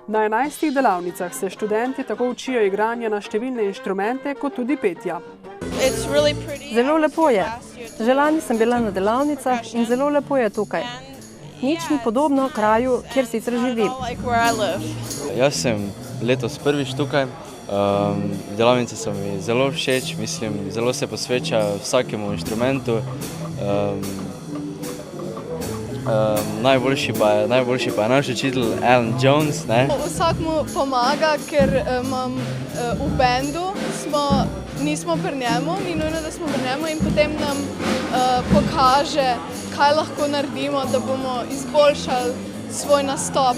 Na 11 delavnicah se študenti tako učijo igranja na številne inštrumente, kot tudi petja. Zelo lepo je. Že lani sem bila na delavnicah in zelo lepo je tukaj. Nič ni podobno kraju, kjer sicer živim. Jaz sem letos prvič tukaj. Delavnice so mi zelo všeč, mislim, zelo se posveča vsakemu inštrumentu. Najboljši pa je naš učitelj Alan Jones. Vsak mu pomaga, ker imam v bendu, nismo pri njemu, ni nujno, da smo pri njemu in potem nam pokaže, kaj lahko naredimo, da bomo izboljšali svoj nastop.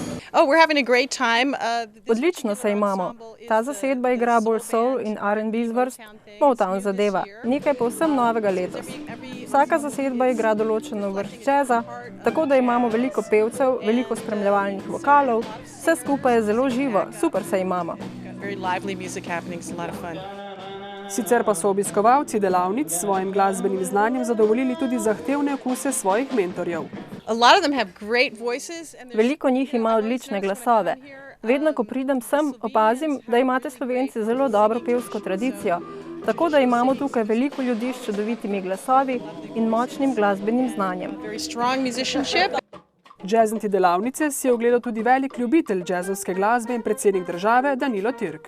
Odlično se imamo. Ta zasedba igra bolj soul in R&B zvrst, Motown zadeva, nekaj povsem novega letos. Vsaka zasedba igra določeno vrst džeza, tako da imamo veliko pevcev, veliko spremljevalnih vokalov, vse skupaj je zelo živo, super se imamo. Sicer pa so obiskovalci delavnic s svojim glasbenim znanjem zadovoljili tudi zahtevne okuse svojih mentorjev. Veliko njih ima odlične glasove. Vedno, ko pridem sem, opazim, da imate Slovenci zelo dobro pevsko tradicijo, tako da imamo tukaj veliko ljudi s čudovitimi glasovi in močnim glasbenim znanjem. Jazznti delavnice si je ogledal tudi velik ljubitelj džezovske glasbe in predsednik države Danilo Türk.